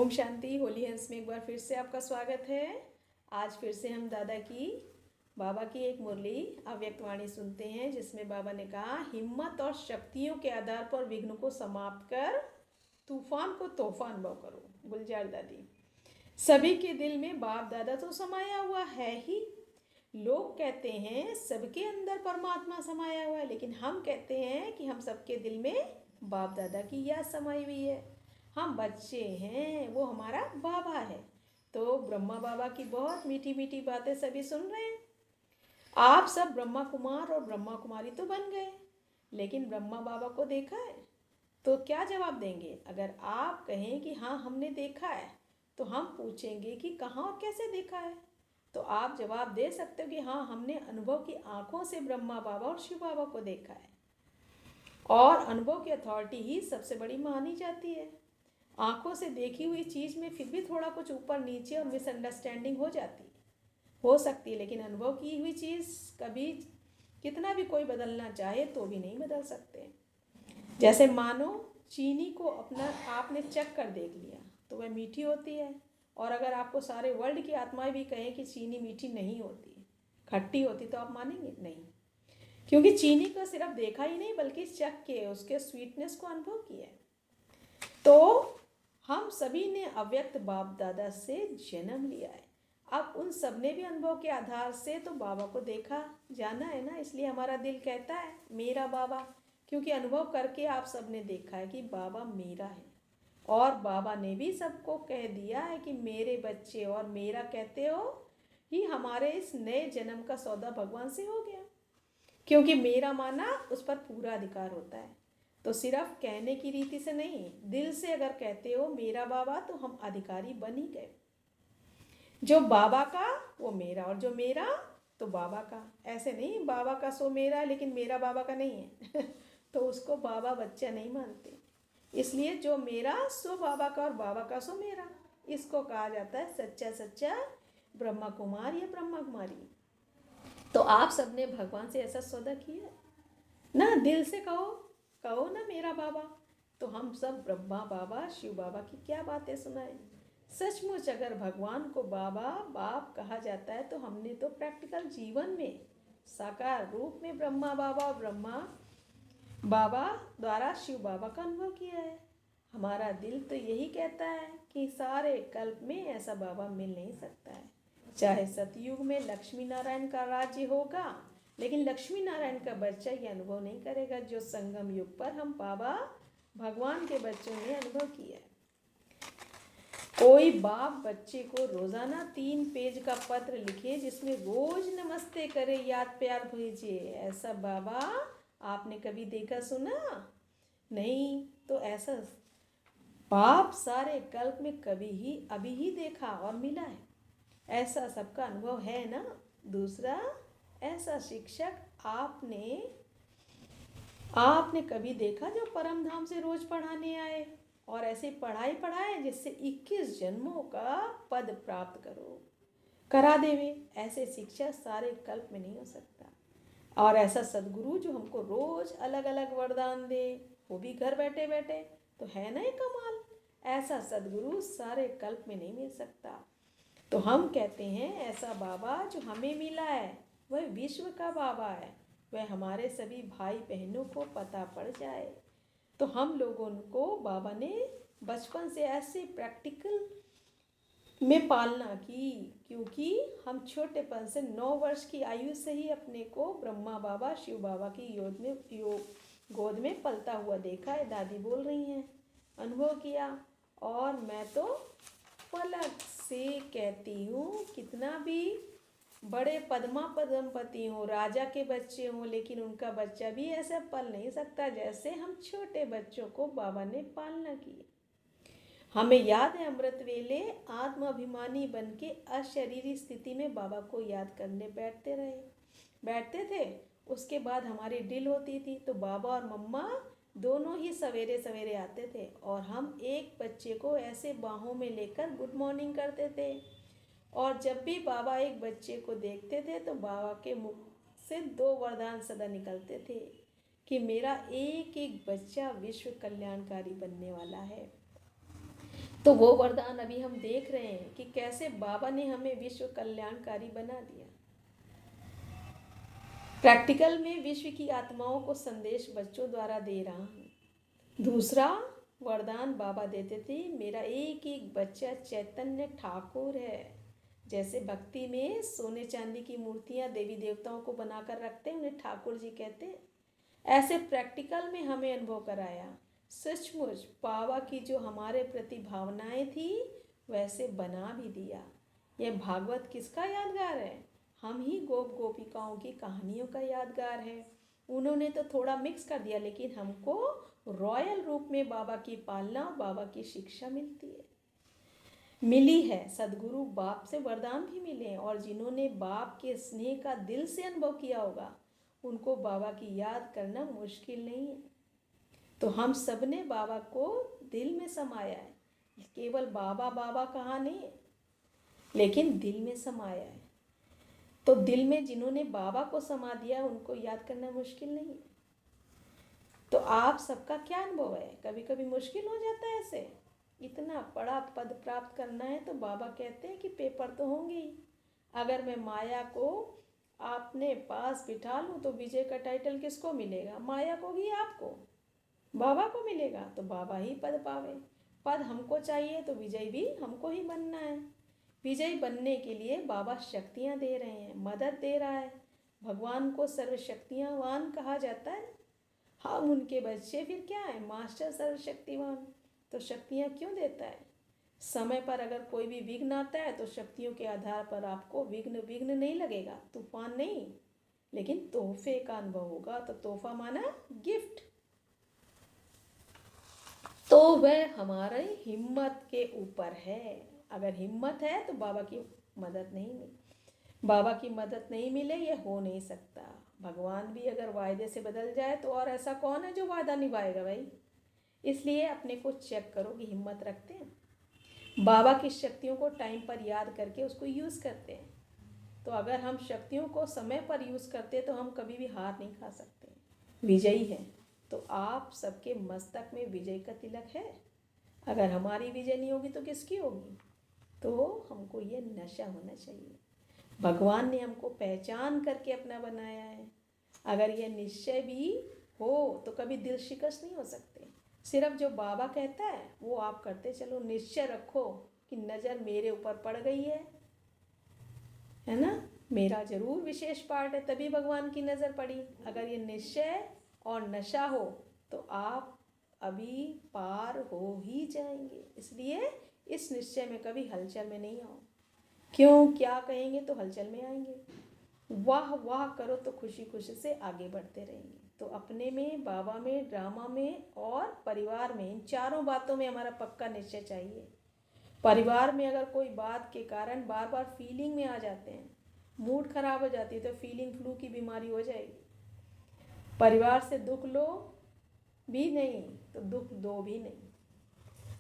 ओम शांति। होली हंस में एक बार फिर से आपका स्वागत है। आज फिर से हम बाबा की एक मुरली अव्यक्तवाणी सुनते हैं, जिसमें बाबा ने कहा, हिम्मत और शक्तियों के आधार पर विघ्न को समाप्त कर तूफान को तोहफा अनुभव करो। गुलजार दादी। सभी के दिल में बाप दादा तो समाया हुआ है ही। लोग कहते हैं सबके अंदर परमात्मा समाया हुआ है, लेकिन हम कहते हैं कि हम सबके दिल में बाप दादा की याद समाई हुई है। हम बच्चे हैं, वो हमारा बाबा है। तो ब्रह्मा बाबा की बहुत मीठी मीठी बातें सभी सुन रहे हैं। आप सब ब्रह्मा कुमार और ब्रह्मा कुमारी तो बन गए, लेकिन ब्रह्मा बाबा को देखा है? तो क्या जवाब देंगे? अगर आप कहें कि हाँ हमने देखा है, तो हम पूछेंगे कि कहाँ और कैसे देखा है। तो आप जवाब दे सकते हो कि हाँ हमने अनुभव की आंखों से ब्रह्मा बाबा और शिव बाबा को देखा है। और अनुभव की अथॉरिटी ही सबसे बड़ी मानी जाती है। आंखों से देखी हुई चीज़ में फिर भी थोड़ा कुछ ऊपर नीचे और मिसअंडरस्टैंडिंग हो सकती है, लेकिन अनुभव की हुई चीज़ कभी कितना भी कोई बदलना चाहे तो भी नहीं बदल सकते। जैसे मानो चीनी को आपने चख कर देख लिया तो वह मीठी होती है, और अगर आपको सारे वर्ल्ड की आत्माएं भी कहें कि चीनी मीठी नहीं होती, खट्टी होती, तो आप मानेंगे नहीं, क्योंकि चीनी को सिर्फ देखा ही नहीं बल्कि चख के उसके स्वीटनेस को अनुभव किया है। तो हम सभी ने अव्यक्त बाप दादा से जन्म लिया है। अब उन सब ने भी अनुभव के आधार से तो बाबा को देखा जाना है ना, इसलिए हमारा दिल कहता है मेरा बाबा, क्योंकि अनुभव करके आप सब ने देखा है कि बाबा मेरा है। और बाबा ने भी सबको कह दिया है कि मेरे बच्चे, और मेरा कहते हो ही हमारे इस नए जन्म का सौदा भगवान से हो गया, क्योंकि मेरा माना उस पर पूरा अधिकार होता है। तो सिर्फ कहने की रीति से नहीं, दिल से अगर कहते हो मेरा बाबा, तो हम अधिकारी बन ही गए। जो बाबा का वो मेरा, और जो मेरा तो बाबा का। ऐसे नहीं बाबा का सो मेरा लेकिन मेरा बाबा का नहीं है तो उसको बाबा बच्चा नहीं मानते। इसलिए जो मेरा सो बाबा का और बाबा का सो मेरा, इसको कहा जाता है सच्चा सच्चा ब्रह्मा कुमार या ब्रह्मा कुमारी। तो आप सबने भगवान से ऐसा सौदा किया ना, दिल से कहो ना मेरा बाबा। तो हम सब ब्रह्मा बाबा शिव बाबा की क्या बातें सुनाएं। सचमुच अगर भगवान को बाबा बाप कहा जाता है, तो हमने तो प्रैक्टिकल जीवन में साकार रूप में ब्रह्मा बाबा और ब्रह्मा बाबा द्वारा शिव बाबा का अनुभव किया है। हमारा दिल तो यही कहता है कि सारे कल्प में ऐसा बाबा मिल नहीं सकता है। चाहे सतयुग में लक्ष्मी नारायण का राज्य होगा, लेकिन लक्ष्मी नारायण का बच्चा ये अनुभव नहीं करेगा जो संगम युग पर हम बाबा भगवान के बच्चों ने अनुभव किया है। कोई बाप बच्चे को रोजाना 3 पेज का पत्र लिखे जिसमें रोज नमस्ते करे, याद प्यार भेजे, ऐसा बाबा आपने कभी देखा सुना? नहीं। तो ऐसा बाप सारे कल्प में अभी ही देखा और मिला है, ऐसा सबका अनुभव है ना। दूसरा, ऐसा शिक्षक आपने कभी देखा जो परम धाम से रोज पढ़ाने आए और ऐसे पढ़ाए जिससे 21 जन्मों का पद प्राप्त करा देवे? ऐसे शिक्षा सारे कल्प में नहीं हो सकता। और ऐसा सदगुरु जो हमको रोज अलग अलग वरदान दे, वो भी घर बैठे बैठे, तो है ना ये कमाल। ऐसा सदगुरु सारे कल्प में नहीं मिल सकता। तो हम कहते हैं ऐसा बाबा जो हमें मिला है वह विश्व का बाबा है, वह हमारे सभी भाई बहनों को पता पड़ जाए। तो हम लोगों को बाबा ने बचपन से ऐसे प्रैक्टिकल में पालना की, क्योंकि हम छोटेपन से 9 वर्ष की आयु से ही अपने को ब्रह्मा बाबा शिव बाबा की गोद में पलता हुआ देखा है। दादी बोल रही हैं, अनुभव किया। और मैं तो पलक से कहती हूँ, कितना भी बड़े पद्मपति हों, राजा के बच्चे हों, लेकिन उनका बच्चा भी ऐसा पल नहीं सकता जैसे हम छोटे बच्चों को बाबा ने पालना की। हमें याद है अमृत वेले आत्म अभिमानी बन के अशरीरी स्थिति में बाबा को याद करने बैठते थे। उसके बाद हमारी ड्रिल होती थी, तो बाबा और मम्मा दोनों ही सवेरे सवेरे आते थे और हम एक बच्चे को ऐसे बाहों में लेकर गुड मॉर्निंग करते थे। और जब भी बाबा एक बच्चे को देखते थे तो बाबा के मुख से 2 वरदान सदा निकलते थे कि मेरा एक एक बच्चा विश्व कल्याणकारी बनने वाला है। तो वो वरदान अभी हम देख रहे हैं कि कैसे बाबा ने हमें विश्व कल्याणकारी बना दिया। प्रैक्टिकल में विश्व की आत्माओं को संदेश बच्चों द्वारा दे रहा हूँ। दूसरा वरदान बाबा देते थे, मेरा एक एक बच्चा चैतन्य ठाकुर है। जैसे भक्ति में सोने चांदी की मूर्तियाँ देवी देवताओं को बनाकर रखते हैं, उन्हें ठाकुर जी कहते हैं, ऐसे प्रैक्टिकल में हमें अनुभव कराया। सचमुच बाबा की जो हमारे प्रति भावनाएं थी वैसे बना भी दिया। यह भागवत किसका यादगार है? हम ही गोप गोपिकाओं की कहानियों का यादगार है। उन्होंने तो थोड़ा मिक्स कर दिया, लेकिन हमको रॉयल रूप में बाबा की पालना, बाबा की शिक्षा मिली है। सदगुरु बाप से वरदान भी मिले हैं, और जिन्होंने बाप के स्नेह का दिल से अनुभव किया होगा उनको बाबा की याद करना मुश्किल नहीं है। तो हम सब ने बाबा को दिल में समाया है। केवल बाबा बाबा कहा नहीं है, लेकिन दिल में समाया है। तो दिल में जिन्होंने बाबा को समा दिया उनको याद करना मुश्किल नहीं है। तो आप सबका क्या अनुभव है? कभी कभी मुश्किल हो जाता है ऐसे, इतना बड़ा पद प्राप्त करना है तो बाबा कहते हैं कि पेपर तो होंगे ही। अगर मैं माया को आपने पास बिठा लूँ तो विजय का टाइटल किसको मिलेगा? माया को ही आपको? बाबा को मिलेगा। तो बाबा ही पद पावे। पद हमको चाहिए तो विजय भी हमको ही बनना है। विजयी बनने के लिए बाबा शक्तियाँ दे रहे हैं, मदद दे रहा है। भगवान को सर्वशक्तियावान कहा जाता है। हम उनके बच्चे फिर क्या है? मास्टर सर्वशक्तिवान। तो शक्तियाँ क्यों देता है? समय पर अगर कोई भी विघ्न आता है तो शक्तियों के आधार पर आपको विघ्न नहीं लगेगा, तूफान नहीं, लेकिन तोहफे का अनुभव होगा। तो तोहफा माना गिफ्ट। तो वह हमारे हिम्मत के ऊपर है। अगर हिम्मत है तो बाबा की मदद नहीं मिले, बाबा की मदद नहीं मिले ये हो नहीं सकता। भगवान भी अगर वायदे से बदल जाए तो और ऐसा कौन है जो वादा निभाएगा भाई? इसलिए अपने को चेक करो कि हिम्मत रखते हैं। बाबा की शक्तियों को टाइम पर याद करके उसको यूज़ करते हैं। तो अगर हम शक्तियों को समय पर यूज़ करते तो हम कभी भी हार नहीं खा सकते, विजयी है। तो आप सबके मस्तक में विजय का तिलक है। अगर हमारी विजय नहीं होगी तो किसकी होगी? तो हमको ये नशा होना चाहिए। भगवान ने हमको पहचान करके अपना बनाया है। अगर ये निश्चय भी हो तो कभी दिल शिकस्त नहीं हो सकते। सिर्फ जो बाबा कहता है वो आप करते चलो। निश्चय रखो कि नज़र मेरे ऊपर पड़ गई है ना, मेरा जरूर विशेष पार्ट है, तभी भगवान की नज़र पड़ी। अगर ये निश्चय और नशा हो तो आप अभी पार हो ही जाएंगे। इसलिए इस निश्चय में कभी हलचल में नहीं आओ। क्यों, क्या कहेंगे तो हलचल में आएंगे। वाह वाह करो तो खुशी खुशी से आगे बढ़ते रहेंगे। तो अपने में, बाबा में, ड्रामा में और परिवार में, इन चारों बातों में हमारा पक्का निश्चय चाहिए। परिवार में अगर कोई बात के कारण बार बार फीलिंग में आ जाते हैं, मूड खराब हो जाती है, तो फीलिंग फ्लू की बीमारी हो जाएगी। परिवार से दुख लो भी नहीं तो दुख दो भी नहीं।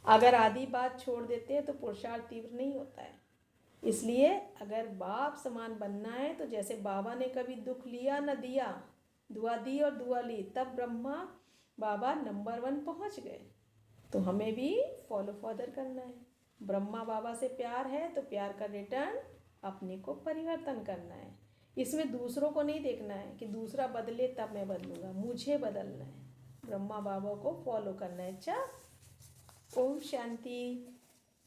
अगर आधी बात छोड़ देते हैं तो पुरुषार्थ तीव्र नहीं होता है। इसलिए अगर बाप समान बनना है तो जैसे बाबा ने कभी दुख लिया न दिया, दुआ दी और दुआ ली, तब ब्रह्मा बाबा नंबर 1 पहुंच गए। तो हमें भी फॉलो फॉदर करना है। ब्रह्मा बाबा से प्यार है तो प्यार का रिटर्न अपने को परिवर्तन करना है। इसमें दूसरों को नहीं देखना है कि दूसरा बदले तब मैं बदलूंगा, मुझे बदलना है, ब्रह्मा बाबा को फॉलो करना है। अच्छा, ओम शांति।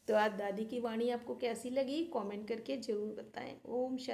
तो आज दादी की वाणी आपको कैसी लगी कमेंट करके ज़रूर बताएं। ओम शांति।